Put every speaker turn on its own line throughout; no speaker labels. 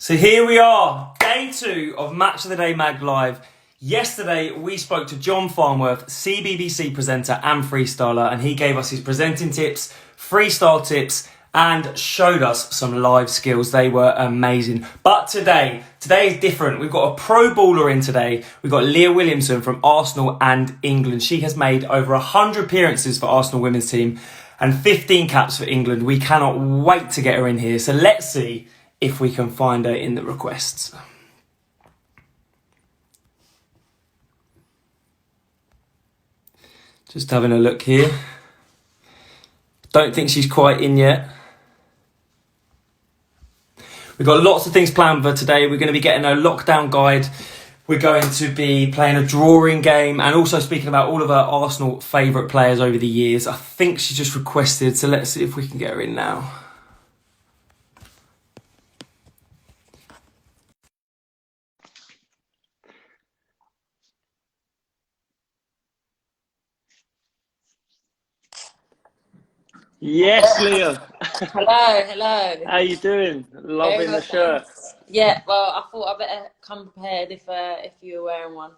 So here we are, day 2 of Match of the Day Mag Live. Yesterday, we spoke to John Farnworth, CBBC presenter and freestyler, and he gave us his presenting tips, freestyle tips, and showed us some live skills. They were amazing. But today is different. We've got a pro baller in today. We've got Leah Williamson from Arsenal and England. She has made over 100 appearances for Arsenal women's team and 15 caps for England. We cannot wait to get her in here. So let's see if we can find her in the requests. Just having a look here. Don't think she's quite in yet. We've got lots of things planned for today. We're going to be getting a lockdown guide. We're going to be playing a drawing game and also speaking about all of our Arsenal favourite players over the years. I think she just requested, so let's see if we can get her in now. Yes, Leah.
Hello.
How you doing? Loving the shirt.
Yeah, well, I thought I better come prepared if you were wearing one.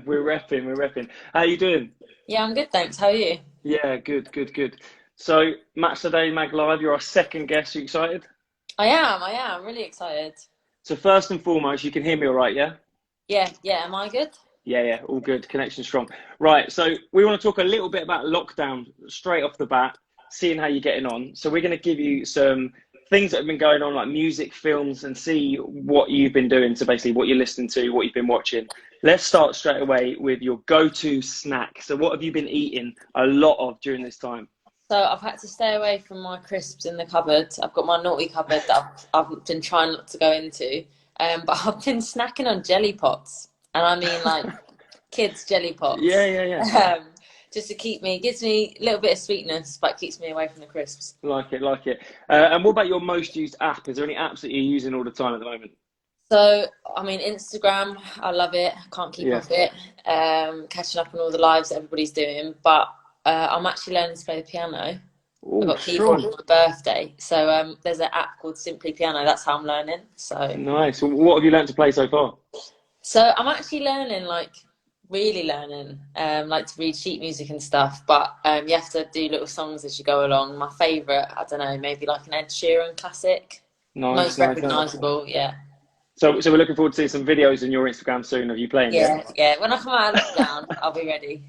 We're repping. How you doing?
Yeah, I'm good, thanks. How are you?
Yeah, good. So, Match Today Mag Live, you're our second guest. You excited?
I am really excited.
So first and foremost, you can hear me all right, yeah?
Yeah, am I good?
Yeah, all good. Connection strong. Right, so we want to talk a little bit about lockdown straight off the bat, seeing how you're getting on. So we're going to give you some things that have been going on, like music, films, and see what you've been doing. So basically what you're listening to, what you've been watching. Let's start straight away with your go-to snack. So what have you been eating a lot of during this time?
So I've had to stay away from my crisps in the cupboard. I've got my naughty cupboard that I've been trying not to go into. But I've been snacking on jelly pots. And I mean like kids' jelly pots.
Yeah.
Just to keep me, gives me a little bit of sweetness, but keeps me away from the crisps.
Like it. And what about your most used app? Is there any apps that you're using all the time at the moment?
So, I mean, Instagram, I love it. I can't keep off it. Catching up on all the lives that everybody's doing. But I'm actually learning to play the piano.
Ooh,
I got keyboard for my birthday. So there's an app called Simply Piano. That's how I'm learning. So
nice. What have you learned to play so far?
So I'm actually learning, really learning, like to read sheet music and stuff, but you have to do little songs as you go along. My favourite, I don't know, maybe like an Ed Sheeran classic. Most recognisable, yeah.
So we're looking forward to seeing some videos on your Instagram soon of you playing.
Yeah. When I come out of lockdown, I'll be ready.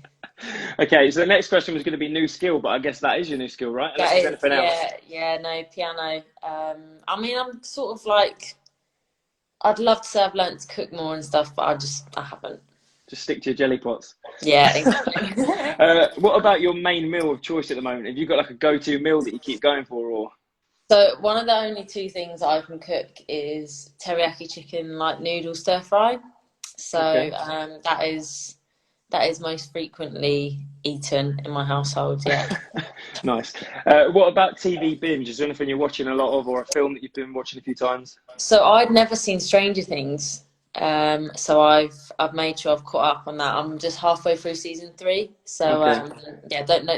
Okay, so the next question was going to be new skill, but I guess that is your new skill, right?
That is, no, piano. I mean, I'm sort of like, I'd love to say I've learnt to cook more and stuff, but I haven't.
Just stick to your jelly pots.
Yeah, exactly.
What about your main meal of choice at the moment? Have you got like a go-to meal that you keep going for, or?
So one of the only 2 things I can cook is teriyaki chicken, like noodle stir fry. So
okay.
that is most frequently eaten in my household. Yeah.
Nice. What about TV binge? Is there anything you're watching a lot of, or a film that you've been watching a few times?
So I'd never seen Stranger Things. So I've made sure I've caught up on that. I'm just halfway through season 3, so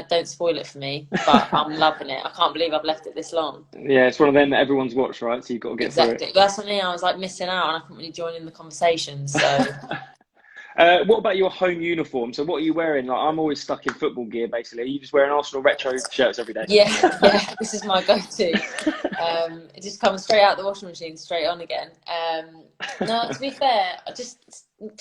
don't spoil it for me. But I'm loving it. I can't believe I've left it this long.
Yeah, it's one of them that everyone's watched, right? So you've got to get through it.
That's what I mean. I was like missing out, and I couldn't really join in the conversation. So.
What about your home uniform? So what are you wearing? Like, I'm always stuck in football gear, basically. Are you just wearing Arsenal retro shirts every day?
Yeah, this is my go-to. It just comes straight out the washing machine, straight on again. No, to be fair, it's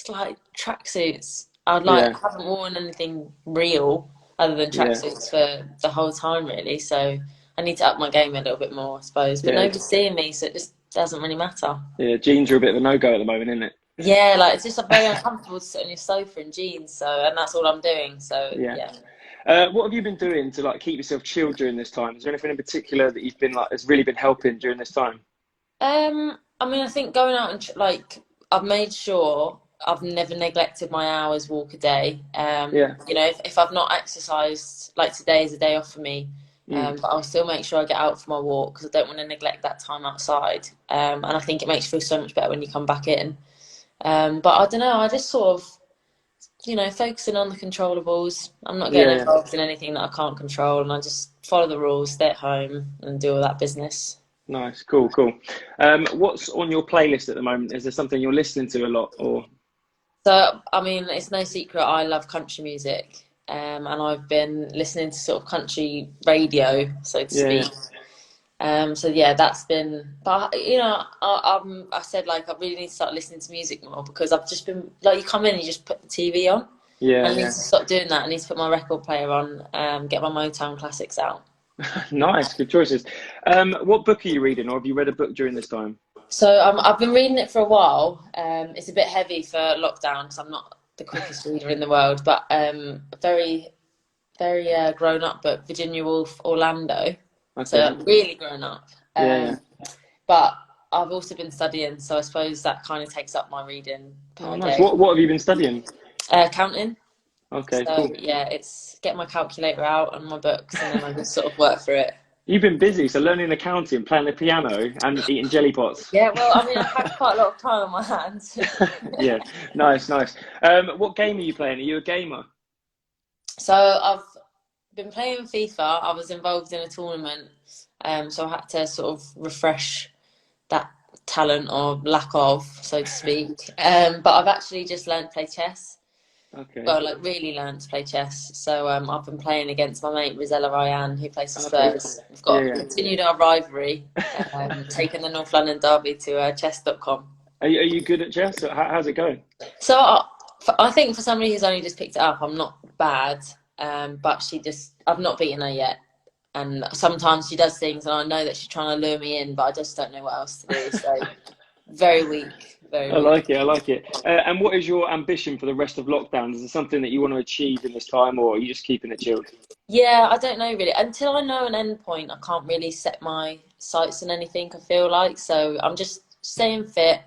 like tracksuits. I haven't worn anything real other than tracksuits for the whole time, really. So I need to up my game a little bit more, I suppose. But nobody's seeing me, so it just doesn't really matter. Yeah,
jeans are a bit of a no-go at the moment, isn't it?
Yeah, like it's just very uncomfortable to sit on your sofa in jeans. So, and that's all I'm doing. So yeah.
What have you been doing to like keep yourself chilled during this time? Is there anything in particular that you've been has really been helping during this time?
I mean, I think going out and I've made sure I've never neglected my hours walk a day. You know, if I've not exercised, like today is a day off for me. But I'll still make sure I get out for my walk because I don't want to neglect that time outside. And I think it makes you feel so much better when you come back in. But I don't know, I just sort of, focusing on the controllables. I'm not getting involved in anything that I can't control, and I just follow the rules, stay at home and do all that business.
Nice, cool, cool. What's on your playlist at the moment? Is there something you're listening to a lot, or?
So, I mean, it's no secret I love country music, and I've been listening to sort of country radio, so to
Yeah,
speak. So yeah, that's been. But you know, I said like I really need to start listening to music more because I've just been like you come in and you just put the TV on.
yeah,
I need to
yeah.
stop doing that. I need to put my record player on, get my Motown classics out.
Nice, good choices. What book are you reading, or have you read a book during this time?
So I've been reading it for a while. It's a bit heavy for lockdown because I'm not the quickest reader in the world, but very, very grown up book, Virginia Woolf, Orlando.
Okay.
So really grown up.
Yeah, yeah.
But I've also been studying, so I suppose that kind of takes up my reading
Oh,
per
nice.
day.
What have you been studying?
Counting.
Okay,
So
cool.
yeah, it's get my calculator out and my books, and then I just sort of work through it.
You've been busy, so learning accounting, playing the piano, and eating jelly pots.
Yeah, well, I mean, I've had quite a lot of time on my hands.
Yeah, nice, nice. What game are you playing? Are you a gamer?
So I've been playing FIFA. I was involved in a tournament, so I had to sort of refresh that talent or lack of, so to speak. But I've actually just learned to play chess.
Okay,
Well, like really learned to play chess. So I've been playing against my mate Rosella Ryan, who plays for
okay.
Spurs. We've
Yeah,
got
yeah.
continued our rivalry, taking the North London derby to chess.com.
Are you good at chess? How's it going?
So I think for somebody who's only just picked it up, I'm not bad. But I've not beaten her yet. And sometimes she does things and I know that she's trying to lure me in, but I just don't know what else to do. So very weak, very
I
weak.
like it. I like it. And what is your ambition for the rest of lockdown? Is there something that you want to achieve in this time, or are you just keeping it chilled?
Yeah, I don't know really. Until I know an end point, I can't really set my sights on anything, I feel like. So I'm just staying fit.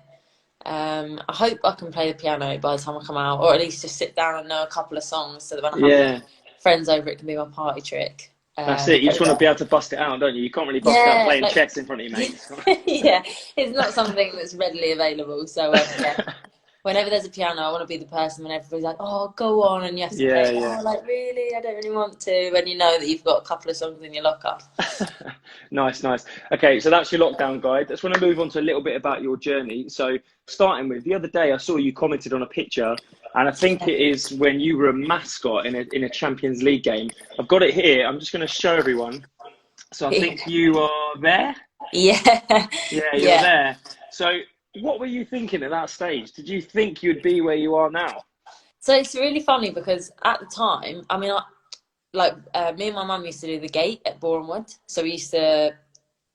I hope I can play the piano by the time I come out, or at least just sit down and know a couple of songs so that when I have
Yeah,
friends over, it can be my party trick.
that's it. You just
But
want to be able to bust it out, don't you? You can't really bust it out
yeah,
playing
like
chess in front of your mates.
yeah, it's not something that's readily available. So yeah, whenever there's a piano, I want to be the person when everybody's like, "Oh, go on," and you have to
Yeah,
play.
yeah.
Oh, like really? I don't really want to. When you know that you've got a couple of songs in your locker.
Nice, nice. Okay, so that's your lockdown guide. I just want to move on to a little bit about your journey. So, starting with the other day, I saw you commented on a picture, and I think it is when you were a mascot in a Champions League game. I've got it here. I'm just going to show everyone. So, I think you are there.
Yeah,
Yeah, you're
yeah.
there. So, what were you thinking at that stage? Did you think you'd be where you are now?
So it's really funny because at the time, I mean, me and my mum used to do the gate at Bournemouth. So we used to,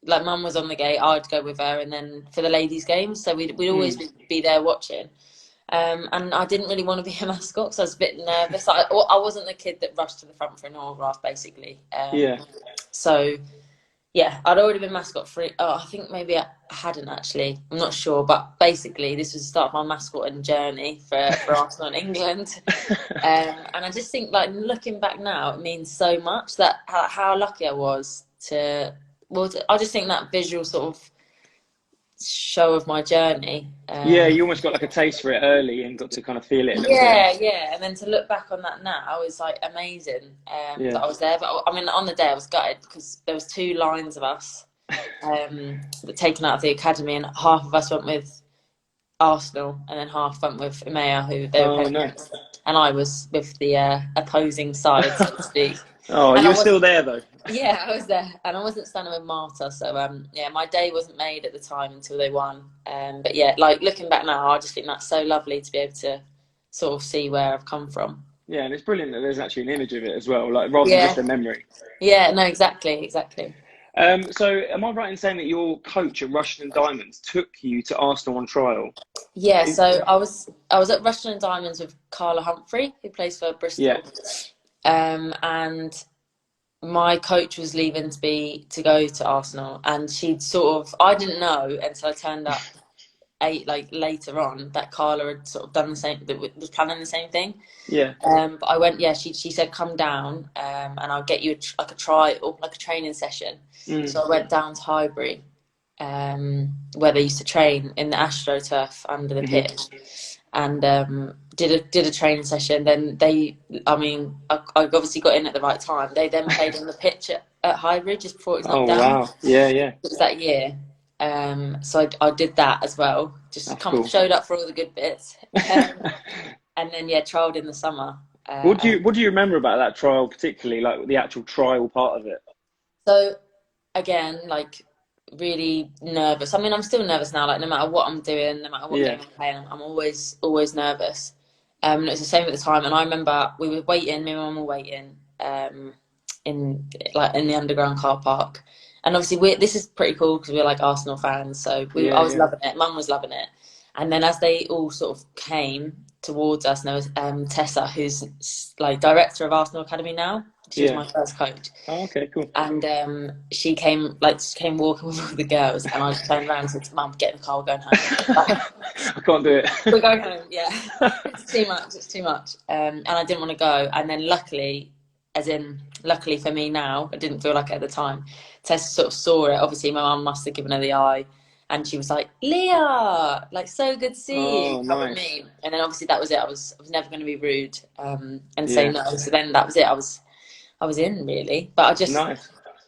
like, mum was on the gate, I'd go with her, and then for the ladies' games, so we'd always
Mm,
be there watching. And I didn't really want to be a mascot, so I was a bit nervous. I wasn't the kid that rushed to the front for an autograph, basically.
yeah.
So yeah, I'd already been mascot for. Oh, I think maybe I hadn't actually. I'm not sure, but basically, this was the start of my mascotting journey for Arsenal in England. And I just think, like, looking back now, it means so much that how lucky I was to. Well, I just think that visual sort of show of my journey.
Yeah, you almost got like a taste for it early and got to kind of feel it a little bit.
Yeah, yeah, and then to look back on that now is like amazing
Yeah.
that I was there. But I mean, on the day I was gutted because there was two lines of us that taken out of the academy, and half of us went with Arsenal, and then half went with Emea, who they were
Oh,
playing
no.
against, and I was with the opposing side, so to speak.
Oh,
And
you
I
were still
wasn't.
there though.
Yeah, I was there, and I wasn't standing with Marta, so yeah, my day wasn't made at the time until they won. But yeah, like looking back now, I just think that's so lovely to be able to sort of see where I've come from.
Yeah, and it's brilliant that there's actually an image of it as well, like rather than
Yeah,
just a memory.
yeah, no, exactly, exactly.
So am I right in saying that your coach at Russian and Diamonds took you to Arsenal on trial?
Yeah,
Is-
so I was at Rushden and Diamonds with Carla Humphrey, who plays for
Yeah.
Bristol, and my coach was leaving to go to Arsenal, and she'd sort of I didn't know until I turned up like later on that Carla had sort of done the same, that was planning the same thing.
Yeah.
But I went, yeah. She said come down, and I'll get you like a trial, like a training session.
Mm.
So I went down to Highbury, where they used to train in the AstroTurf under the
Hmm.
pitch, and did a training session. Then I mean, I obviously got in at the right time. They then played on the pitch at Highbury just before it was
Oh
knocked down.
wow, yeah, yeah.
It was that year. So I did that as well. Just
That's cool.
showed up for all the good bits, and then trialed in the summer.
What do you remember about that trial particularly, like the actual trial part of it?
So again, like really nervous. I mean, I'm still nervous now. Like no matter what I'm doing, no matter what game I'm playing, I'm always nervous. And it was the same at the time. And I remember we were waiting. Me and Mum were waiting in the underground car park. And obviously, this is pretty cool because we're like Arsenal fans. So I was loving it. Mum was loving it. And then as they all sort of came towards us, and there was Tessa, who's like director of Arsenal Academy now. She was my first coach.
Oh, okay, cool.
And she came walking with all the girls, and I just turned around and said, "Mum, get in the car, we're going home."
I can't do it.
We're going home, yeah. It's too much. And I didn't want to go. And then luckily for me now, I didn't feel like it at the time. Tessa sort of saw it. Obviously, my mum must have given her the eye. And she was like, "Leah, like, so good to see you." Come with me. And then obviously that was it. I was never going to be rude and say no. So then that was it. I was in really, but I just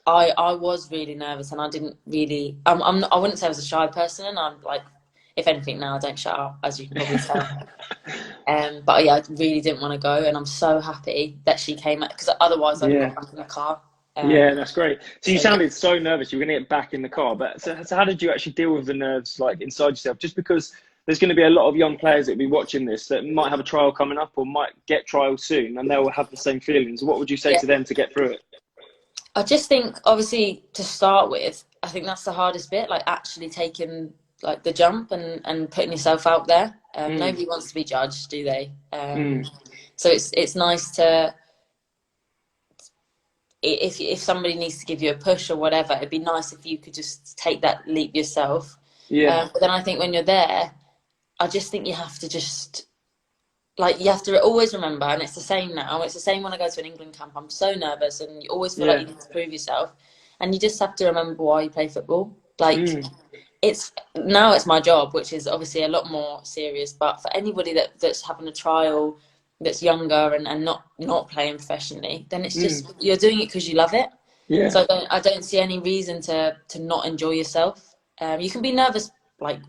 I was really nervous, and I didn't really. I wouldn't say I was a shy person. And I'm like, if anything, now I don't shout out, as you can probably tell. But yeah, I really didn't want to go, and I'm so happy that she came because otherwise I'd got back in the car.
Yeah, that's great. So you sounded so nervous. You were going to get back in the car, but so how did you actually deal with the nerves, like inside yourself? Just because there's going to be a lot of young players that will be watching this that might have a trial coming up or might get trials soon, and they'll have the same feelings. What would you say to them to get through it?
I just think, obviously, to start with, I think that's the hardest bit, like actually taking like the jump and putting yourself out there. Nobody wants to be judged, do they? So it's nice to, if somebody needs to give you a push or whatever, it'd be nice if you could just take that leap yourself. But then I think when you're there, I just think you have to just, like, you have to always remember, and it's the same now, it's the same when I go to an England camp, I'm so nervous and you always feel like you need to prove yourself, and you just have to remember why you play football. Like, it's my job, which is obviously a lot more serious, but for anybody that's having a trial that's younger and not playing professionally, then it's just, you're doing it because you love it. So I don't see any reason to not enjoy yourself. You can be nervous like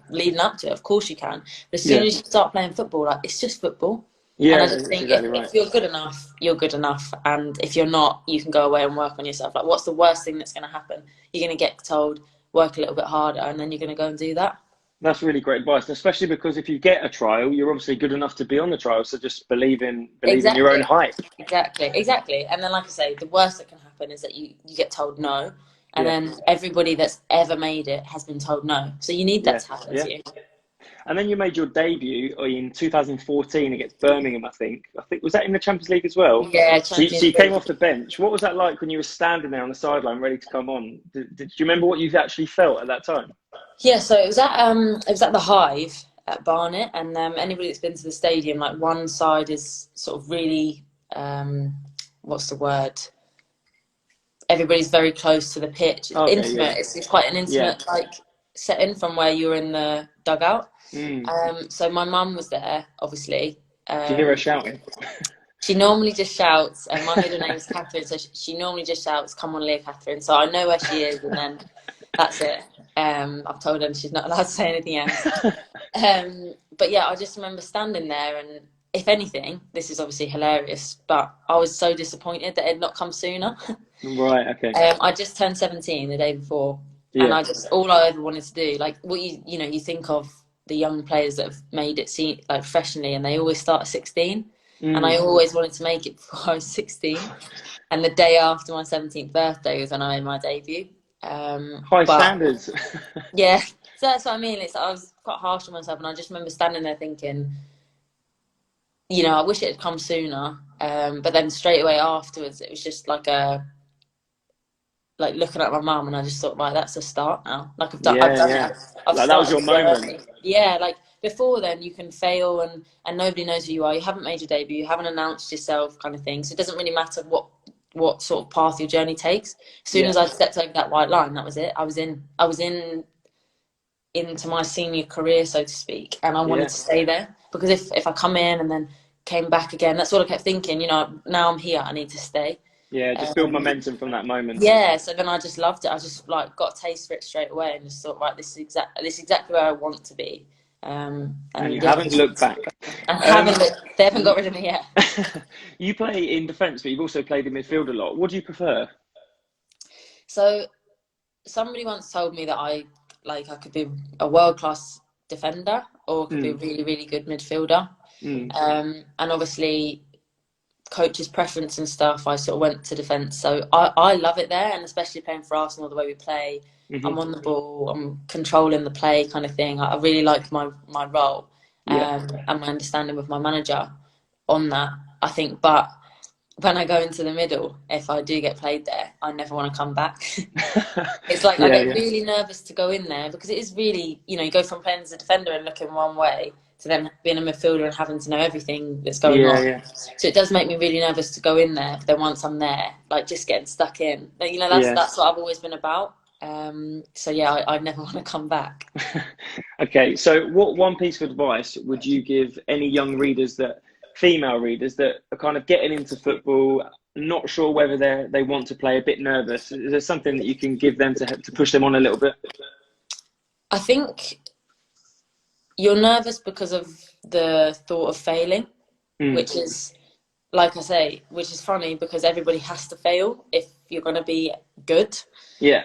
leading up to it, of course you can, but as soon as you start playing football, like, it's just football. And I just think if you're good enough, you're good enough, and if you're not, you can go away and work on yourself. Like, what's the worst thing that's going to happen? You're going to get told, work a little bit harder, and then you're going to go and do that.
That's really great advice, especially because if you get a trial, you're obviously good enough to be on the trial, so just believe in your own hype.
Exactly. And then, like I say, the worst that can happen is that you get told no. And then everybody that's ever made it has been told no. So you need that to happen to you.
And then you made your debut in 2014 against Birmingham, I think. Was that in the Champions League as well?
Yeah,
so you came off the bench. What was that like when you were standing there on the sideline ready to come on? Did you remember what you actually felt at that time?
Yeah, so it was at the Hive at Barnet, and anybody that's been to the stadium, like, one side is sort of really, what's the word? Everybody's very close to the pitch. It's intimate. Yeah. It's quite an intimate like setting from where you were in the dugout. So my mum was there, obviously.
Did you hear her shouting?
She normally just shouts, and my middle name is Catherine, so she normally just shouts, "Come on, Leah Catherine." So I know where she is, and then that's it. I've told her she's not allowed to say anything else. But yeah, I just remember standing there, and if anything, this is obviously hilarious, but I was so disappointed that it had not come sooner.
Right, okay.
I just turned 17 the day before, and all I ever wanted to do, like, what you think of the young players that have made it like professionally, and they always start at 16, and I always wanted to make it before I was 16, and the day after my 17th birthday was when I made my debut.
High standards.
Yeah, so that's what I mean. I was quite harsh on myself, and I just remember standing there thinking, I wish it had come sooner. But then straight away afterwards, it was just like looking at my mum, and I just thought, right, that's a start now. Like, I've done it.
Like, that was your moment.
Yeah, like, before then you can fail and nobody knows who you are. You haven't made your debut, you haven't announced yourself, kind of thing. So it doesn't really matter what sort of path your journey takes. As soon as I stepped over that white line, that was it. I was into my senior career, so to speak, and I wanted to stay there, because if I come in and then came back again, that's all I kept thinking. Now I'm here, I need to stay.
Yeah, just build momentum from that moment.
Yeah, so then I just loved it. I just like got a taste for it straight away and just thought, right, this is exactly where I want to be.
And you haven't looked back.
They haven't got rid of me yet.
You play in defence, but you've also played in midfield a lot. What do you prefer?
So somebody once told me that I could be a world-class defender or could be a really, really good midfielder. And obviously coach's preference and stuff, I sort of went to defence. So I love it there, and especially playing for Arsenal, the way we play. I'm on the ball, I'm controlling the play kind of thing. I really like my role and my understanding with my manager on that, I think. But when I go into the middle, if I do get played there, I never want to come back. It's like I get really nervous to go in there because it is really, you go from playing as a defender and looking one way to then being a midfielder and having to know everything that's going on. Yeah. So it does make me really nervous to go in there. But then once I'm there, like just getting stuck in, that's what I've always been about. So yeah, I never want to come back.
Okay, so what one piece of advice would you give any young female readers that are kind of getting into football, not sure whether they want to play, a bit nervous? Is there something that you can give them to push them on a little bit?
I think you're nervous because of the thought of failing, which is, like I say, which is funny because everybody has to fail if you're going to be good.
Yeah.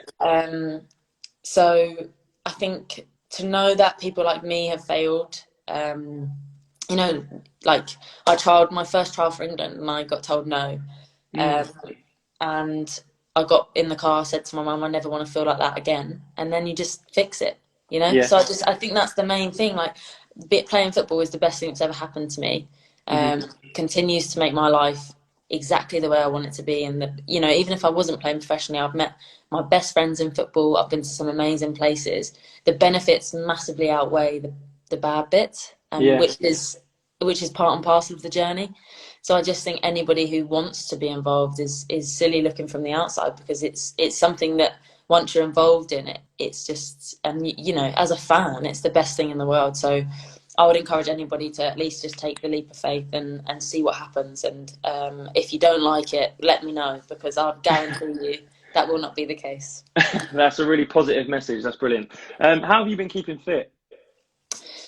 So I think to know that people like me have failed, like my first trial for England and I got told no. And I got in the car, said to my mum, I never want to feel like that again. And then you just fix it, Yeah. So I think that's the main thing. Like playing football is the best thing that's ever happened to me. Continues to make my life exactly the way I want it to be. And even if I wasn't playing professionally, I've met my best friends in football. I've been to some amazing places. The benefits massively outweigh the bad bits, which is part and parcel of the journey. So I just think anybody who wants to be involved is silly looking from the outside, because it's something that once you're involved in it, it's just, and as a fan, it's the best thing in the world. So I would encourage anybody to at least just take the leap of faith and see what happens. And if you don't like it, let me know, because I'll guarantee you that will not be the case.
That's a really positive message. That's brilliant. How have you been keeping fit?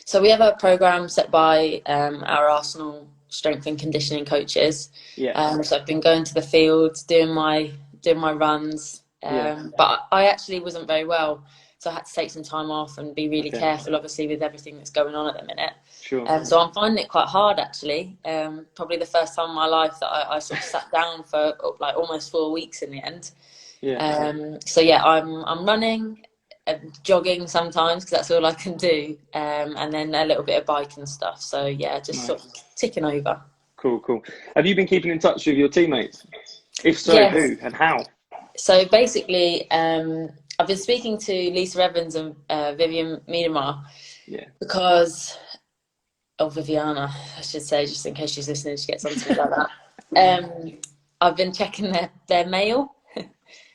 So we have a programme set by our Arsenal strength and conditioning coaches. So I've been going to the field, doing my runs. But I actually wasn't very well, so I had to take some time off and be really careful, obviously, with everything that's going on at the minute.
Sure.
So I'm finding it quite hard, actually. Probably the first time in my life that I sort of sat down for like almost 4 weeks in the end. I'm running, jogging sometimes, because that's all I can do, and then a little bit of bike and stuff. So sort of ticking over.
Cool. Have you been keeping in touch with your teammates? If so, who and how?
So basically, I've been speaking to Lisa Evans and Vivian Miedemar, because Viviana, I should say, just in case she's listening, she gets on to me like that. I've been checking their mail.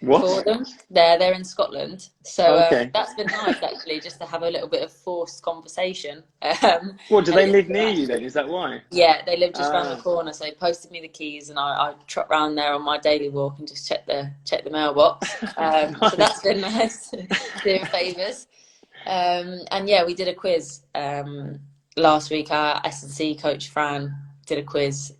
What?
For them. They're in Scotland, so that's been nice, actually, just to have a little bit of forced conversation.
Do they live near you then? Is that why?
Yeah, they live just around the corner, so they posted me the keys, and I trot round there on my daily walk and just check the mailbox. Nice. So that's been nice, doing favours. We did a quiz last week. Our S&C coach Fran did a quiz,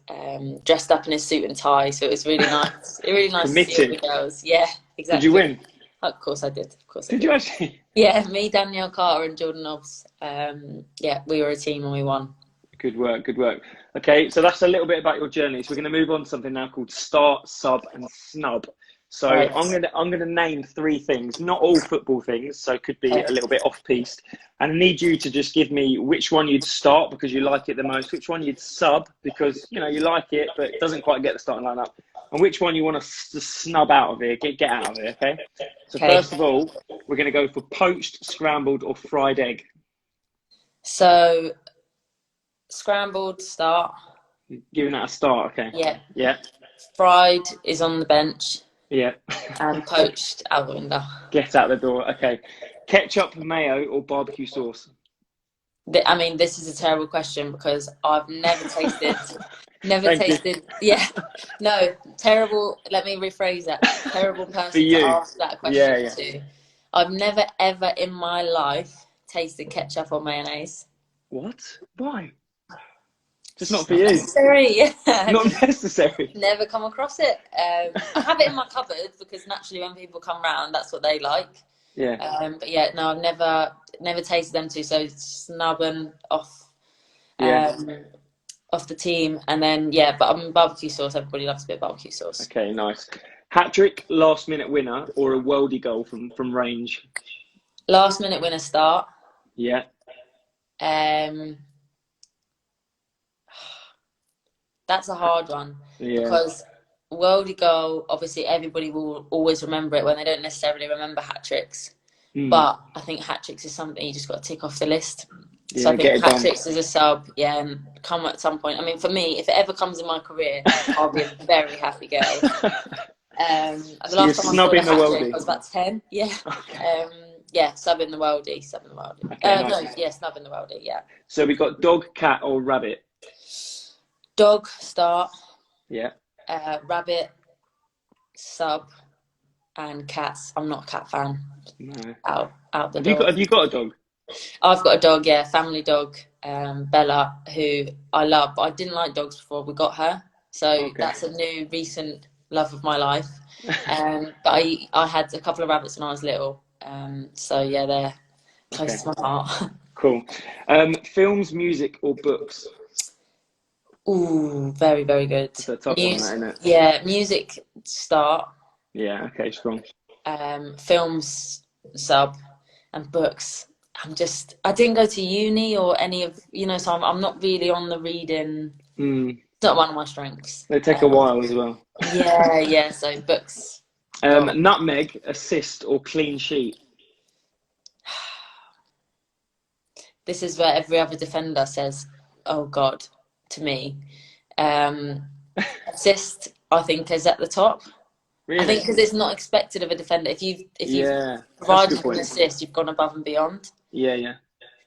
dressed up in his suit and tie, so it was really nice. Really nice to see all the girls. Yeah, exactly.
Did you win?
Of course I did.
Did you actually?
Yeah, me, Danielle Carter and Jordan Nobbs. We were a team and we won. Good work.
Okay, so that's a little bit about your journey. So we're going to move on to something now called start, sub and snub. So I'm gonna name 3 things, not all football things, so it could be a little bit off-piste. And I need you to just give me which one you'd start because you like it the most, which one you'd sub because you like it but it doesn't quite get the starting lineup, and which one you want to snub out of here, get out of here. Okay. So first of all, we're going to go for poached, scrambled, or fried egg.
So scrambled start.
Giving that a start, okay. Yeah.
Fried is on the bench.
Yeah.
And poached out the window.
Get out the door. Okay. Ketchup, mayo, or barbecue sauce?
I mean, this is a terrible question because I've never tasted,
Thank you.
yeah, no, terrible. Let me rephrase that. Terrible
For
person to
you.
ask that
Yeah,
question
yeah.
to. I've never ever in my life tasted ketchup or mayonnaise.
What? Why? Just not
It's
for
not
you.
necessary. Yeah,
Not
just
necessary.
never come across it. I have it in my cupboard because naturally when people come round, that's what they like.
Yeah.
But yeah, no, I've never tasted them too. So snubbing off,
Yeah.
off the team, and then yeah, but barbecue sauce. Everybody loves a bit of barbecue sauce.
Okay, nice. Hat trick, last minute winner, or a worldie goal from range?
Last minute winner start.
Yeah.
Um, that's a hard one
Yeah.
because worldie goal. Obviously, everybody will always remember it when they don't necessarily remember hat tricks.
Mm.
But I think hat tricks is something you just got to tick off the list. So
Yeah,
I
get
think
it
hat
done.
tricks is a sub, yeah, and come at some point. I mean, for me, if it ever comes in my career, I'll be a very happy girl. The
So you're
last time I scored a
snubbing the
hat trick, I
worldie.
was about 10. Yeah.
Okay.
Yeah, sub in the worldie, sub in the worldie.
Okay, nice.
No, yeah, snub in the worldie, yeah.
So we got dog, cat, or rabbit.
Dog, start,
Yeah.
rabbit, sub, and cats. I'm not a cat fan.
No.
Out the
Have
door.
you got a dog?
I've got a dog, yeah, family dog, Bella, who I love. But I didn't like dogs before we got her, so
Okay.
that's a new recent love of my life. But I had a couple of rabbits when I was little, so yeah, they're close
Okay.
to my heart.
Cool. Films, music, or books?
Ooh, very, very good.
That's a tough one, that, isn't it?
Yeah, music start,
Yeah. Okay. Strong.
films sub, and books. I didn't go to uni or any of, so I'm not really on the reading.
Mm.
It's not one of my strengths.
They take a while as well.
Yeah, so books.
Nutmeg, assist, or clean sheet?
This is where every other defender says, oh God, to me. Assist, I think, is at the top.
Really?
I think because it's not expected of a defender. If you've provided an assist, you've gone above and beyond.
Yeah.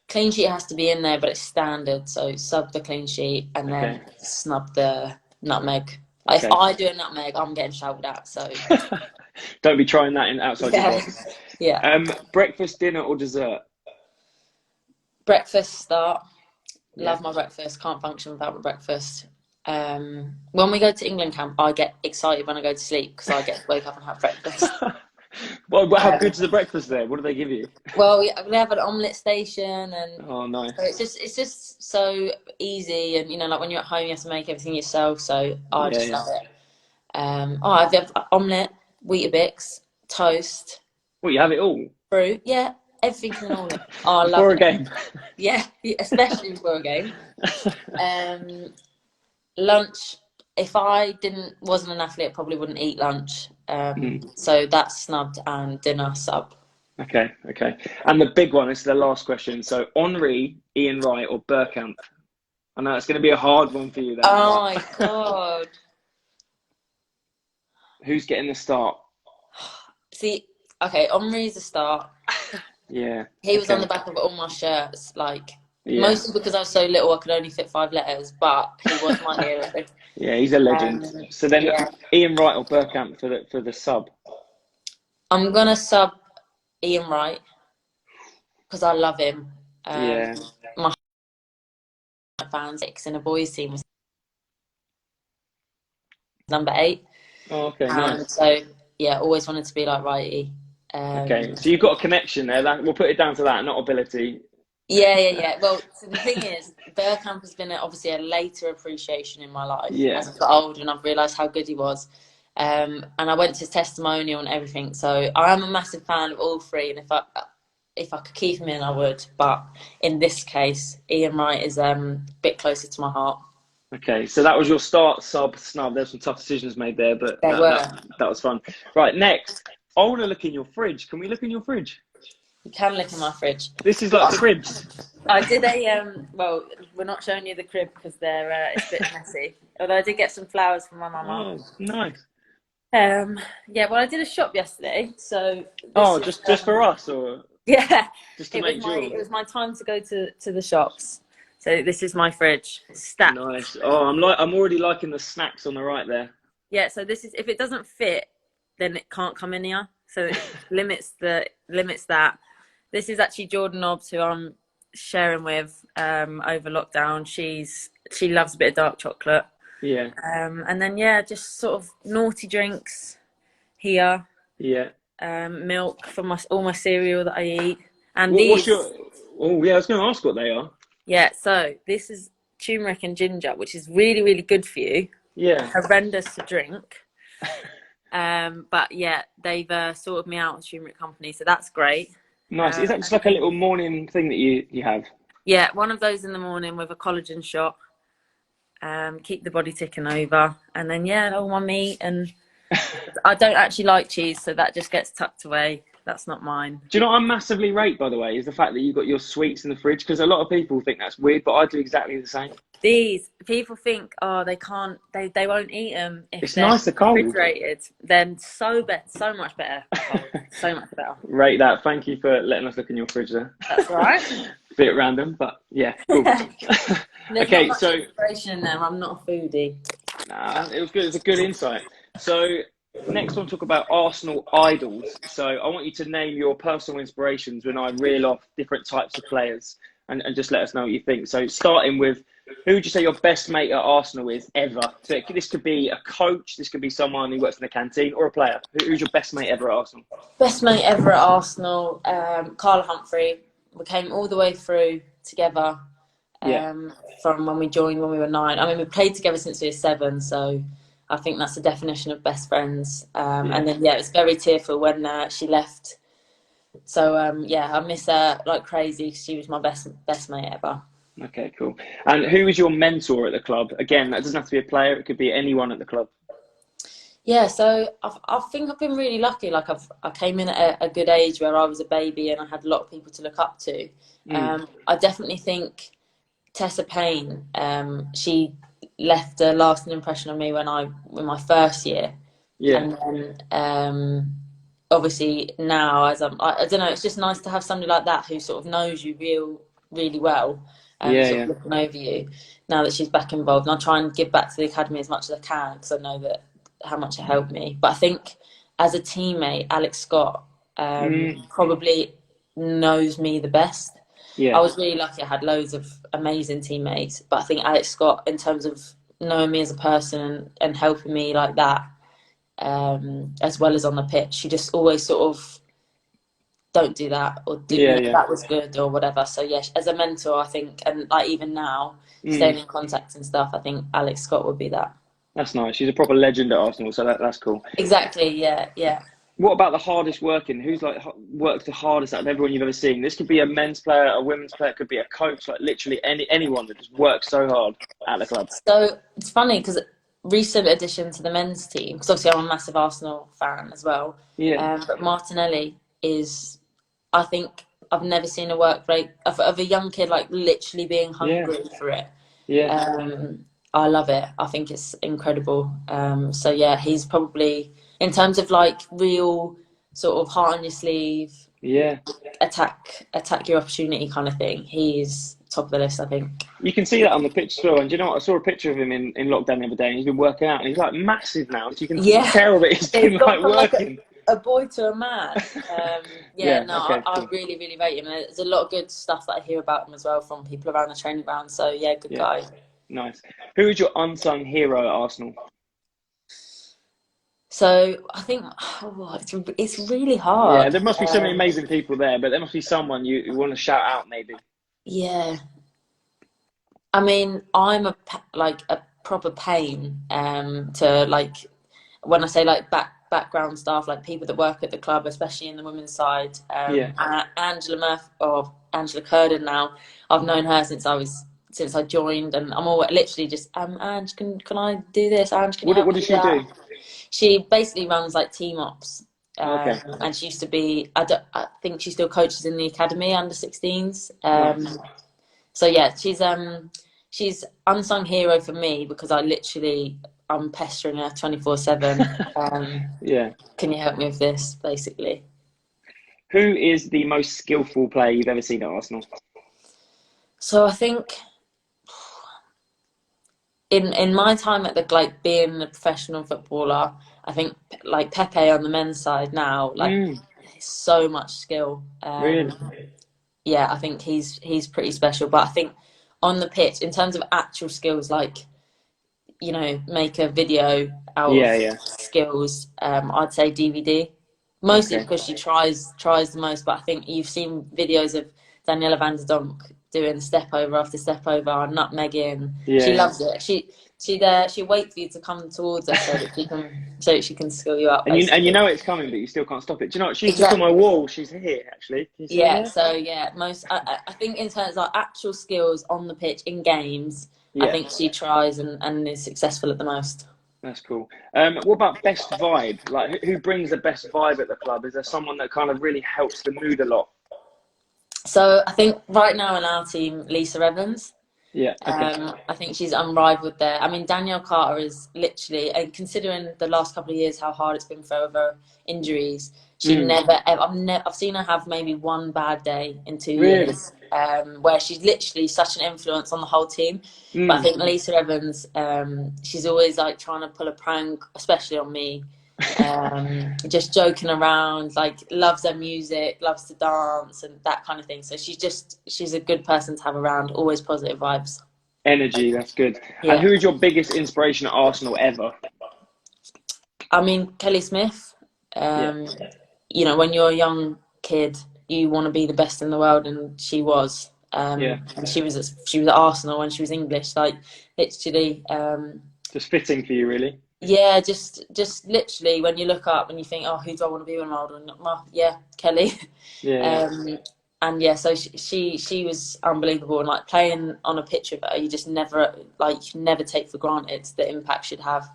Clean sheet has to be in there, but it's standard. So sub the clean sheet and then snub the nutmeg. Okay. If I do a nutmeg, I'm getting shouted at. So
don't be trying that in outside your box.
Yeah.
Breakfast, dinner, or dessert?
Breakfast start. Love my breakfast. Can't function without my breakfast. When we go to England camp, I get excited when I go to sleep because I get to wake up and have breakfast.
Well, how good's the breakfast there? What do they give you?
Well, we have an omelette station, and
nice.
So it's just so easy, and like when you're at home, you have to make everything yourself. So I just love it. I have omelette, Weetabix, toast.
Well, you have it all.
Fruit, yeah, everything can all. I love
before
it.
A game.
Yeah, especially before a game. Lunch. If I wasn't an athlete, I probably wouldn't eat lunch. So that's snubbed, and dinner sub.
Okay. And the big one, this is the last question. So Henri, Ian Wright, or Bergkamp? I know it's going to be a hard one for you then.
Oh my God.
Who's getting the start?
See, okay, Henri's a start.
Yeah.
He was on the back of all my shirts, mostly because I was so little I could only fit 5 letters, but he was my hero.
Yeah, he's a legend. So then Ian Wright or Bergkamp for the sub?
I'm going to sub Ian Wright because I love him. My fans in a boys team was number 8.
Oh, okay, nice.
So yeah, always wanted to be like Righty.
Okay, so you've got a connection there. We'll put it down to that, not ability.
Yeah. Well, so the thing is, Bergkamp has been obviously a later appreciation in my life as I've got older and I've realised how good he was. And I went to his testimonial and everything. So I am a massive fan of all three. And if I could keep him in, I would. But in this case, Ian Wright is a bit closer to my heart.
Okay, so that was your start, sub, snub. There's some tough decisions made there, but that was fun. Right, next. I want to look in your fridge. Can we look in your fridge?
You can look in my fridge.
This is like cribs.
I did well, we're not showing you the crib because it's a bit messy. Although I did get some flowers from my mama.
Oh, nice.
Well, I did a shop yesterday, so.
Just for us, or?
Yeah,
Just to make sure.
it was my time to go to the shops. So this is my fridge. It's stacked.
Nice. Oh, I'm already liking the snacks on the right there.
Yeah, so this is, if it doesn't fit, then it can't come in here. So it limits that. This is actually Jordan Nobbs, who I'm sharing with over lockdown. She loves a bit of dark chocolate.
Yeah.
And then just sort of naughty drinks here.
Yeah.
Milk for all my cereal that I eat. And
what's your? Oh yeah, I was going to ask what they are.
Yeah, so this is turmeric and ginger, which is really, really good for you.
Yeah.
Horrendous to drink. But yeah, they've sorted me out with turmeric company, so that's great.
Nice. Is that just like a little morning thing that you have?
Yeah, one of those in the morning with a collagen shot. Keep the body ticking over, and then all my meat. And I don't actually like cheese, so that just gets tucked away. That's not mine.
Do you know what I massively rate, by the way, is the fact that you've got your sweets in the fridge, because a lot of people think that's weird, but I do exactly the same.
These people think, they can't, they won't eat them if
it's
they're
nice to cold.
refrigerated. Then so much better. So much better.
Rate that. Thank you for letting us look in your fridge there.
That's all right.
Bit random, but yeah, cool. Okay, so
inspiration there. I'm not a foodie.
Nah, it was good. It's a good insight. So next, we'll talk about Arsenal idols. So I want you to name your personal inspirations when I reel off different types of players, and just let us know what you think. So starting with, who would you say your best mate at Arsenal is ever? So this could be a coach, this could be someone who works in the canteen, or a player. Who's your best mate ever at Arsenal?
Best mate ever at Arsenal, Carla Humphrey. We came all the way through together from when we joined when we were 9. I mean, we played together since we were 7, so I think that's the definition of best friends. And then, it was very tearful when she left. So, I miss her like crazy. She was my best mate ever.
Okay, cool. And who was your mentor at the club? Again, that doesn't have to be a player. It could be anyone at the club.
Yeah, so I think I've been really lucky. Like I came in at a good age where I was a baby and I had a lot of people to look up to. I definitely think Tessa Payne, she left a lasting impression on me in my first year. Yeah. And then obviously now, as I don't know, it's just nice to have somebody like that who sort of knows you really well. Looking over you now that she's back involved. And I try and give back to the academy as much as I can, because I know how much it helped me. But I think as a teammate, Alex Scott probably knows me the best. I was really lucky. I had loads of amazing teammates, but I think Alex Scott, in terms of knowing me as a person and helping me like that, as well as on the pitch, she just always sort of, don't do that, or that was good, or whatever. So as a mentor, I think, and like even now, staying in contact and stuff, I think Alex Scott would be that.
That's nice. She's a proper legend at Arsenal, so that's cool.
Exactly. Yeah.
What about the hardest working? Who's like works the hardest out of everyone you've ever seen? This could be a men's player, a women's player, it could be a coach, like literally anyone that just works so hard at the club.
So it's funny because recent addition to the men's team, because obviously I'm a massive Arsenal fan as well. Yeah. But Martinelli is, I think I've never seen a work rate of a young kid like literally being hungry for it. Yeah. I love it. I think it's incredible. So he's probably, in terms of like real sort of heart on your sleeve, attack your opportunity kind of thing, he's top of the list, I think. You
can see that on the pitch as well. And do you know what? I saw a picture of him in lockdown the other day, and he's been working out, and he's like massive now. So you can tell that he's been like working.
A boy to a man. I really, really rate him. There's a lot of good stuff that I hear about him as well from people around the training ground. So good guy.
Nice. Who is your unsung hero at Arsenal?
So I think it's really hard.
Yeah, there must be so many amazing people there, but there must be someone you want to shout out, maybe.
Yeah. I mean, I'm a proper pain to like, when I say like background staff, like people that work at the club, especially in the women's side. Angela Murphy, or Angela Curden now, I've known her since I joined, and I'm all literally just, Ange, can I do this? Ange, can you help me?
What does she do?
She basically runs like team ops. And she used to be, I think she still coaches in the academy under 16s. She's unsung hero for me, because I'm pestering her 24/7. Can you help me with this, basically?
Who is the most skillful player you've ever seen at Arsenal?
So I think in my time at being a professional footballer, I think like Pepe on the men's side now, so much skill.
Really?
Yeah, I think he's pretty special. But I think on the pitch, in terms of actual skills, like, you know, make a video out of skills, I'd say DVD. Mostly because she tries the most. But I think you've seen videos of Daniela van der Donk doing step over after step over, nutmegging. She loves it. She waits for you to come towards her so that she can skill you up.
And you know it's coming, but you still can't stop it. Do you know what? She's just on my wall. She's here, actually.
Yeah. So yeah, I think in terms of like actual skills on the pitch in games, I think she tries and is successful at the most.
That's cool. What about best vibe? Like, who brings the best vibe at the club? Is there someone that kind of really helps the mood a lot?
So I think right now in our team, Lisa Evans.
Yeah. Okay.
I think she's unrivaled there. I mean, Danielle Carter is literally, and considering the last couple of years how hard it's been for her injuries, she never ever. I've seen her have maybe one bad day in 2 years, where she's literally such an influence on the whole team. But I think Lisa Evans, she's always like trying to pull a prank, especially on me. Just joking around, like loves her music, loves to dance and that kind of thing. So she's a good person to have around, always positive vibes.
Energy, that's good. Yeah. And who is your biggest inspiration at Arsenal ever?
I mean, Kelly Smith. You know, when you're a young kid, you want to be the best in the world, and she was. And she was at Arsenal when she was English, like literally.
Just fitting for you, really.
Yeah, just literally when you look up and you think, oh, who do I want to be when I'm older? And well, Kelly. And yeah, so she was unbelievable, and like playing on a pitch with her, you just never take for granted the impact she'd have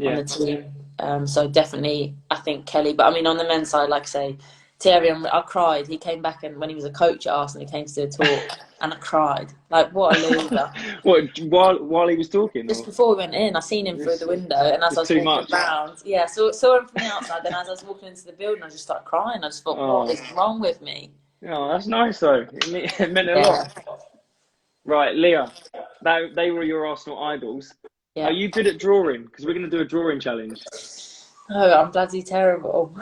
on the team. So definitely, I think Kelly. But I mean, on the men's side, like I say, Thierry, I cried. He came back, and when he was a coach at Arsenal, he came to do a talk, and I cried. Like, what a loser!
What, while he was talking?
Just before we went in, I seen him through the window, and as I was walking around, saw him from the outside. Then as I was walking into the building, I just started crying. I just thought, what is wrong with me?
Oh, that's nice though. It meant a lot. Right, Leah, they were your Arsenal idols. Yeah. Are you good at drawing? Because we're going to do a drawing challenge.
Oh, I'm bloody terrible.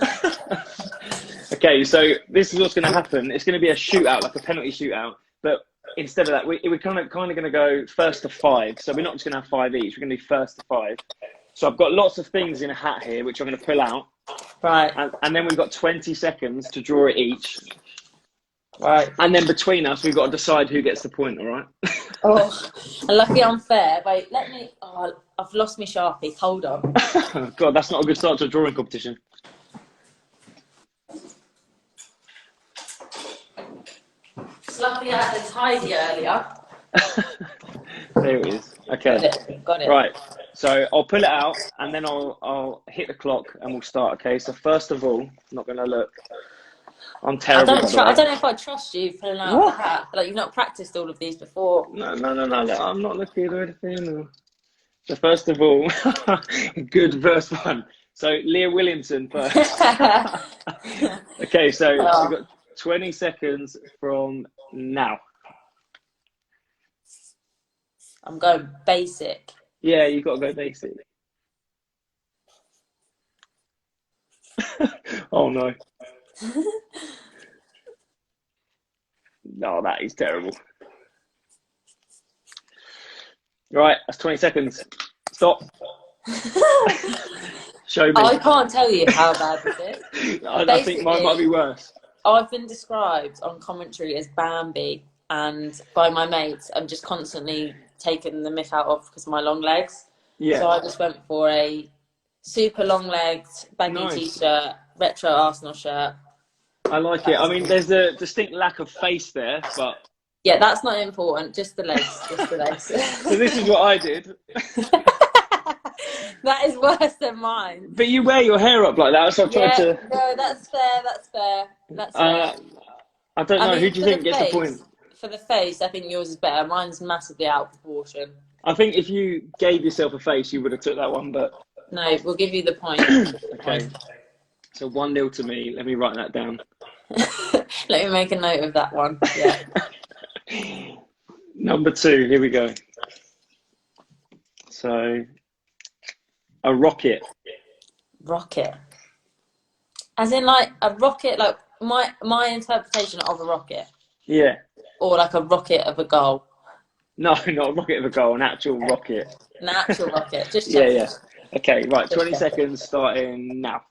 Okay, so this is what's going to happen. It's going to be a shootout, like a penalty shootout. But instead of that, we're kind of going to go first to 5. So we're not just going to have 5 each. We're going to do first to 5. So I've got lots of things in a hat here, which I'm going to pull out.
Right.
And then we've got 20 seconds to draw it each.
Right.
And then between us, we've got to decide who gets the point, all right?
Oh, and lucky I'm fair. Wait, let me... Oh, I've lost my Sharpie. Hold on.
God, that's not a good start to a drawing competition.
It's lucky I had a tidy earlier.
There it is. Okay.
Got it.
Right. So I'll pull it out, and then I'll hit the clock, and we'll start. Okay. So first of all, I'm not going to look. I'm terrible.
I don't know if I trust you filling out the hat. Like, you've not practiced all of these before.
No. I'm not looking or anything. So first of all, good first one. So Leah Williamson first. Okay, so we've got 20 seconds from now.
I'm going basic.
Yeah, you've got to go basic. Oh no. No, that is terrible. Right, that's 20 seconds. Stop. Show me.
I can't tell you how bad this is.
I think mine might be worse.
I've been described on commentary as Bambi, and by my mates, I'm just constantly taking the mick out of because of my long legs. Yeah. So I just went for a super long-legged baggy t-shirt, retro Arsenal shirt.
I like it. I mean, there's a distinct lack of face there, but...
Yeah, that's not important. Just the legs. Just the legs.
So this is what I did.
That is worse than mine.
But you wear your hair up like that, so I tried to...
No, that's fair. That's fair.
I don't know. Who do you think gets the point?
For the face, I think yours is better. Mine's massively out of proportion.
I think if you gave yourself a face, you would have took that one, but...
No, we'll give you the point.
Okay. So 1-0 to me. Let me write that down.
Let me make a note of that one. Yeah.
Number 2, here we go. So, a rocket.
Rocket. As in like a rocket, like my interpretation of a rocket.
Yeah.
Or like a rocket of a goal.
No, not a rocket of a goal, an actual rocket.
An actual rocket. Just
Yeah,
checking.
yeah. Okay, right,
Just
20
checking.
seconds starting now.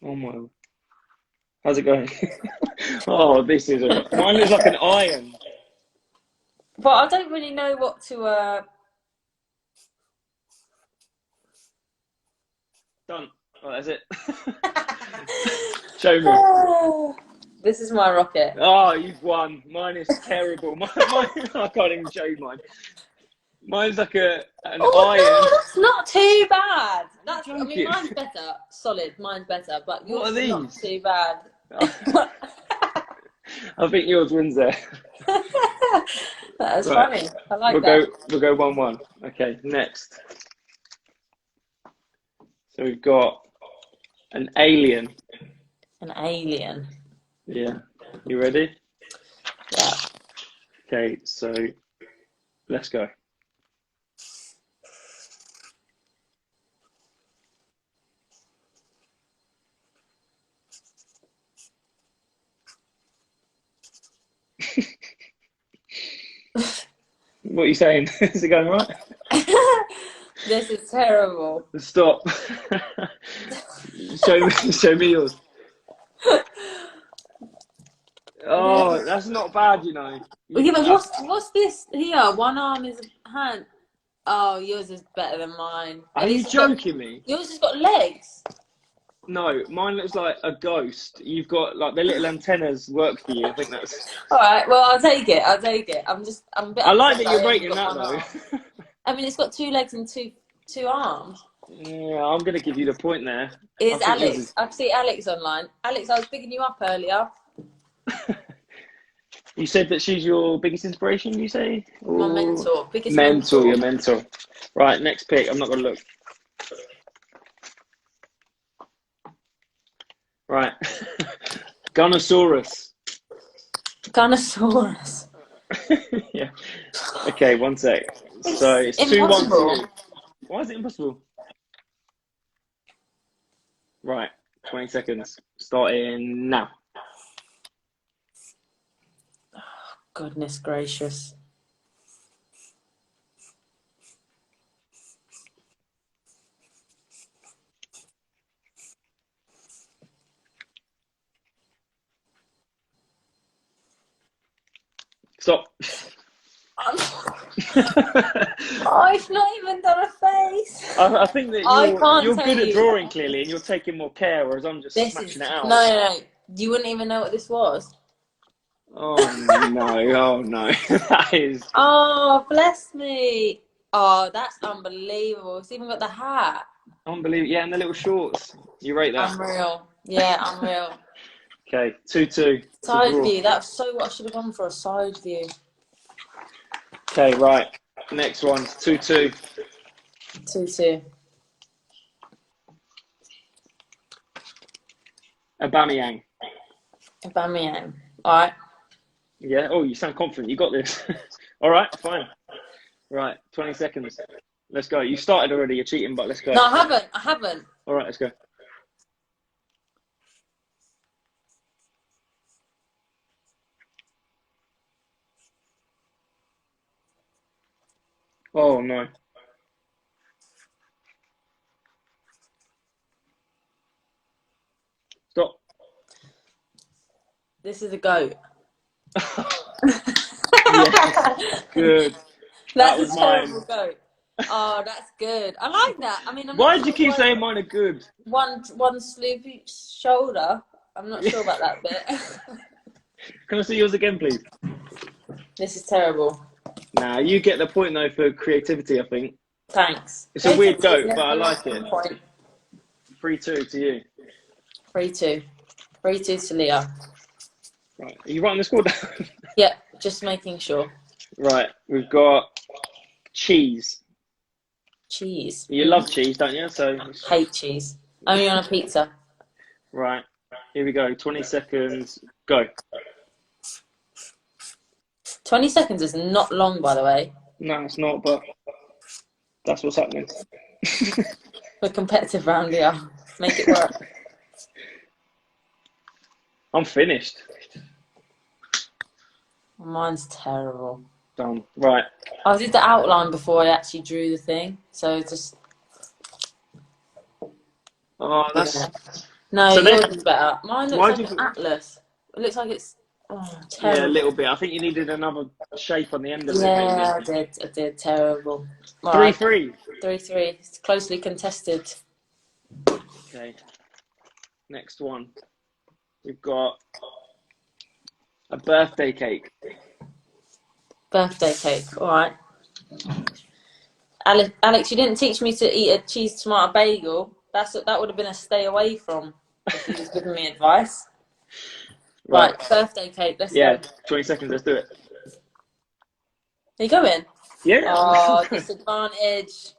Oh my. How's it going? Oh, this is mine looks like an iron.
But I don't really know what to
Done. Oh, that's it. Show me.
This is my rocket.
Oh, you've won. Mine is terrible. Mine, I can't even show you mine. Mine's like an iron.
No, that's not too bad. I mean,
Joking.
mine's better. Solid. Mine's better. But yours
What are
is not
these?
too bad.
I think yours wins there.
That's
Right.
funny. I like that.
We'll go 1-1. Okay, next. So we've got an alien.
An alien.
Yeah. You ready?
Yeah.
Okay, so let's go. What are you saying? Is it going right?
This is terrible.
Stop. Show me yours. Oh, that's not bad, you know.
Yeah, but what's this here? One arm is a hand. Oh, yours is better than mine.
Are you joking me?
Yours has got legs.
No, mine looks like a ghost. You've got like the little antennas work for you. I think that's.
All right. Well, I'll take it. I'm a bit.
I like that
upset
you're
I only
rating
got
that
one
though.
arm. I mean, it's got 2 legs and two arms.
Yeah, I'm gonna give you the point there.
It's Alex. I see Alex online. Alex, I was bigging you up earlier.
You said that she's your biggest inspiration. You say?
My mentor, biggest
mentor. Your mentor. Right, next pick. I'm not gonna look. Right, Gunnosaurus.
Gunnosaurus.
Yeah. Okay, 1 sec. So it's 2-1 to you. Why is it impossible? Right, 20 seconds. Starting now.
Goodness gracious.
Stop.
I've not even done a face.
I think that
I can't
you're
tell
good at
you.
drawing clearly, and you're taking more care, whereas I'm just smashing it out.
No. You wouldn't even know what this was.
Oh no, that is.
Oh, bless me. Oh, that's unbelievable. It's even got the hat.
Unbelievable. Yeah, and the little shorts. You rate that?
Unreal. Yeah, unreal.
Okay, 2-2.
Side view. That's so what I should have gone for, a side view.
Okay, right. Next one's 2-2.
2-2.
Aubameyang.
Aubameyang. All right.
Yeah. Oh, you sound confident. You got this. All right, fine. Right, 20 seconds. Let's go. You started already. You're cheating, but let's go.
No, I haven't.
All right, let's go. Oh no. Stop.
This is a goat.
Yes, good.
That's
was
a terrible
mine.
goat. Oh, that's good. I like that. I mean,
Why did you keep saying mine are good?
one sloopy shoulder? I'm not sure about that bit.
Can I see yours again, please?
This is terrible.
Nah, you get the point though for creativity, I think.
Thanks.
It's a weird goat, but I like it.
Point.
3-2 to you.
3-2. 3-2 to Leah.
Right, are you writing the score down?
Yeah, just making sure.
Right, we've got cheese.
Cheese.
You love cheese, don't you? So
Hate cheese. Only on a pizza.
right, here we go. 20 seconds. Go.
20 seconds is not long, by the way.
No, it's not, but that's what's happening.
We're competitive round here. Make it work.
I'm finished.
Mine's terrible.
Done. Right.
I did the outline before I actually drew the thing, so just...
Oh, that's...
Yeah. No,
So
yours
then-
is better. Mine looks
Why
like
do
an
you-
atlas. It looks like it's
Yeah,
terrible.
a little bit. I think you needed another shape on the end of it,
Yeah,
maybe.
I did. Terrible. All right.
3-3.
3-3. It's closely contested.
Okay. Next one. We've got a birthday cake.
Birthday cake. All right. Alex, you didn't teach me to eat a cheese tomato bagel. That would have been a stay away from if you was giving me advice. Right, birthday cake. Let's go.
20 seconds. Let's do it.
Are you going?
Yeah.
Oh, disadvantage.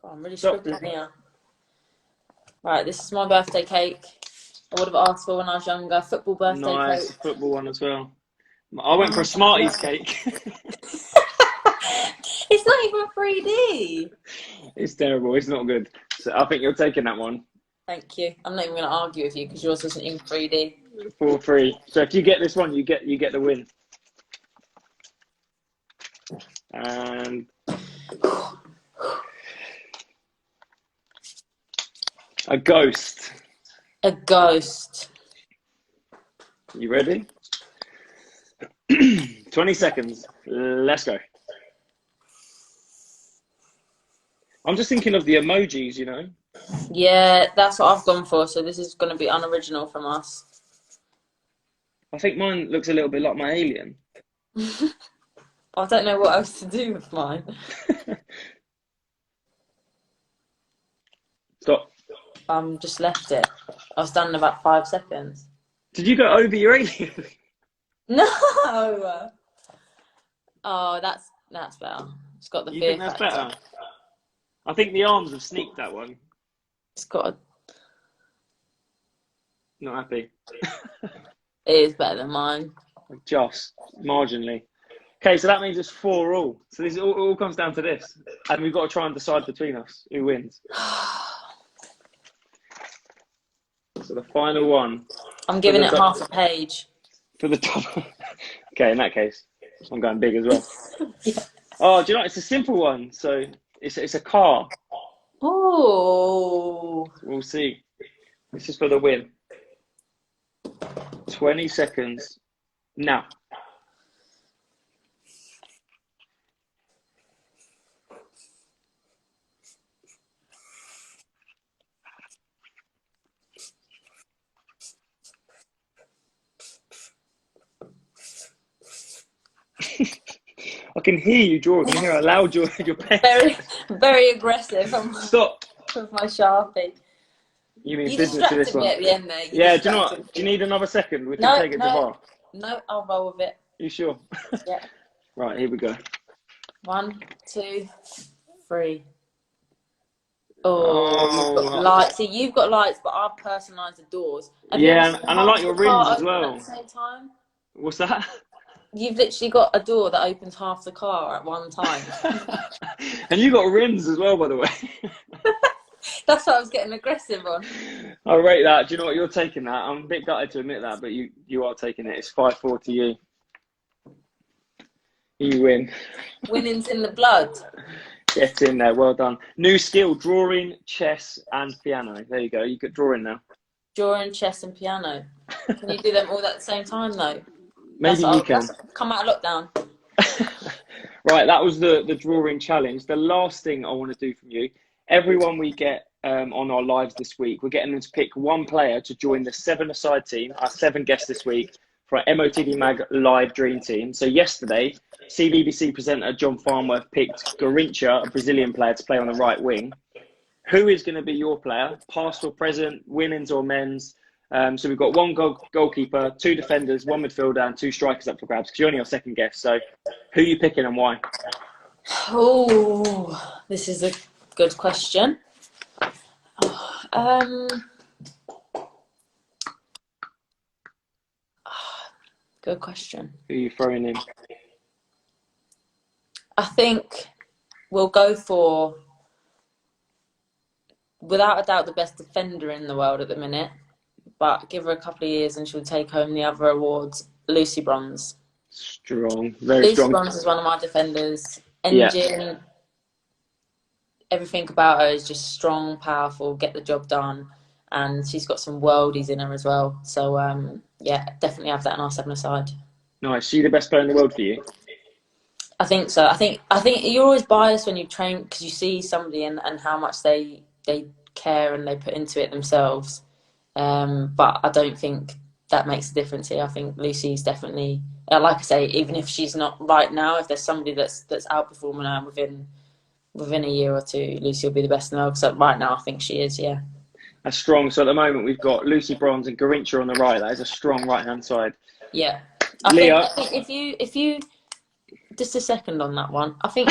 Oh, I'm really scribbling here. Right, this is my birthday cake. I would have asked for when I was younger. Football birthday
Nice.
cake.
Football one as well. I went for a Smarties cake.
It's not even 3D.
It's terrible. It's not good. So I think you're taking that one.
Thank you. I'm not even going to argue with you because yours isn't in 3D.
4-3. So if you get this one, you get the win. And a ghost.
A ghost.
You ready? 20 seconds. Let's go. I'm just thinking of the emojis, you know.
Yeah, that's what I've gone for. So this is going to be unoriginal from us.
I think mine looks a little bit like my alien.
I don't know what else to do with mine.
Stop.
Just left it. I was done in about 5 seconds.
Did you go over your alien?
No. Oh, that's better. It's got the
You
fear
think that's
factor.
better? I think the arms have sneaked that one.
It's got.
Not happy.
It is better than mine.
Just marginally. Okay, so that means it's 4-all. So this all comes down to this, and we've got to try and decide between us who wins. So the final one.
I'm giving it half a page.
For the top. Okay, in that case, I'm going big as well.
Yeah.
Oh, do you know, it's a simple one. So it's a car.
Oh.
We'll see. This is for the win. 20 seconds. Now. I can hear you draw. I can hear how loud your pen.
Very, very aggressive.
Stop.
With my Sharpie.
You mean
You
business to this
distracted me
one?
at the end there.
Yeah, do you know what? Do you need another second? We can take it to bar.
No, I'll roll with it.
You sure?
Yeah.
Right, here we go.
1, 2, 3. Oh, you've got lights. See, you've got lights, but I've personalised the doors.
Yeah, and I like your rims as well.
At the same time.
What's that?
You've literally got a door that opens half the car at one time.
And you got rims as well, by the way.
That's what I was getting aggressive on.
I rate that. Do you know what? You're taking that. I'm a bit gutted to admit that, but you are taking it. It's 5-4 to you. You win.
Winning's in the blood.
Get in there. Well done. New skill: drawing, chess, and piano. There you go. You could draw in now.
Drawing, chess, and piano. Can you do them all at the same time, though?
Maybe you can.
Come out of lockdown.
Right, that was the drawing challenge. The last thing I want to do from you, everyone we get on our lives this week, we're getting them to pick one player to join the 7-a-side team, our 7 guests this week, for our MOTD Mag live dream team. So yesterday, CBBC presenter John Farnworth picked Garincha, a Brazilian player, to play on the right wing. Who is going to be your player, past or present, women's or men's? So we've got one goalkeeper, 2 defenders, 1 midfielder, and 2 strikers up for grabs, because you're only our second guest. So who are you picking and why?
Oh, this is a good question. Good question.
Who are you throwing in?
I think we'll go for, without a doubt, the best defender in the world at the minute. But give her a couple of years and she'll take home the other awards. Lucy Bronze.
Strong, very
Lucy
strong.
Bronze is one of my defenders. Engine, everything about her is just strong, powerful, get the job done. And she's got some worldies in her as well. So, yeah, definitely have that in our 7-a-side.
Nice. She the best player in the world for you?
I think so. I think you're always biased when you train because you see somebody and how much they care and they put into it themselves. But I don't think that makes a difference here. I think Lucy's definitely, like I say, even if she's not right now, if there's somebody that's outperforming her within a year or 2, Lucy will be the best in the world. So right now, I think she is. Yeah.
That's strong. So at the moment, we've got Lucy Bronze and Garincha on the right. That is a strong right-hand side.
Yeah.
Leah,
I think if you just a second on that one. I think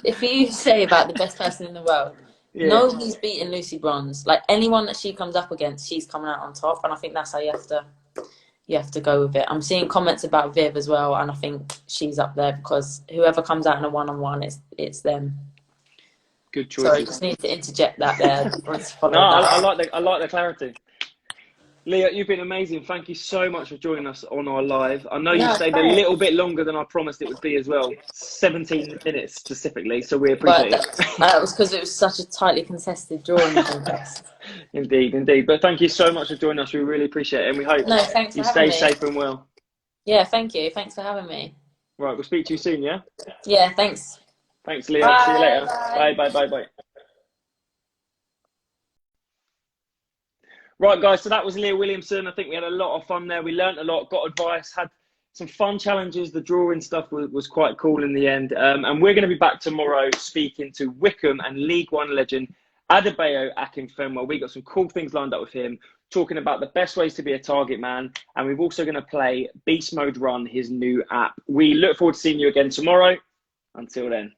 if you say about the best person in the world, nobody's beating Lucy Bronze. Like anyone that she comes up against, she's coming out on top, and I think that's how you have to go with it. I'm seeing comments about Viv as well, and I think she's up there because whoever comes out in a one-on-one, it's them.
Good choice.
Sorry, just need to interject that there.
No, I like the clarity. Leah, you've been amazing. Thank you so much for joining us on our live. I know you stayed a little bit longer than I promised it would be as well. 17 minutes specifically, so we appreciate it.
That was because it was such a tightly contested drawing contest.
Indeed. But thank you so much for joining us. We really appreciate it, and we hope you stay safe and well.
Yeah, thank you. Thanks for having me.
Right, we'll speak to you soon, yeah?
Yeah, thanks.
Thanks, Leah.
Bye,
see you later.
bye.
Bye. Right, guys, so that was Leah Williamson. I think we had a lot of fun there. We learnt a lot, got advice, had some fun challenges. The drawing stuff was quite cool in the end. And we're going to be back tomorrow speaking to Wickham and League One legend Adebayo Akinfenwa. We got some cool things lined up with him, talking about the best ways to be a target man. And we're also going to play Beast Mode Run, his new app. We look forward to seeing you again tomorrow. Until then.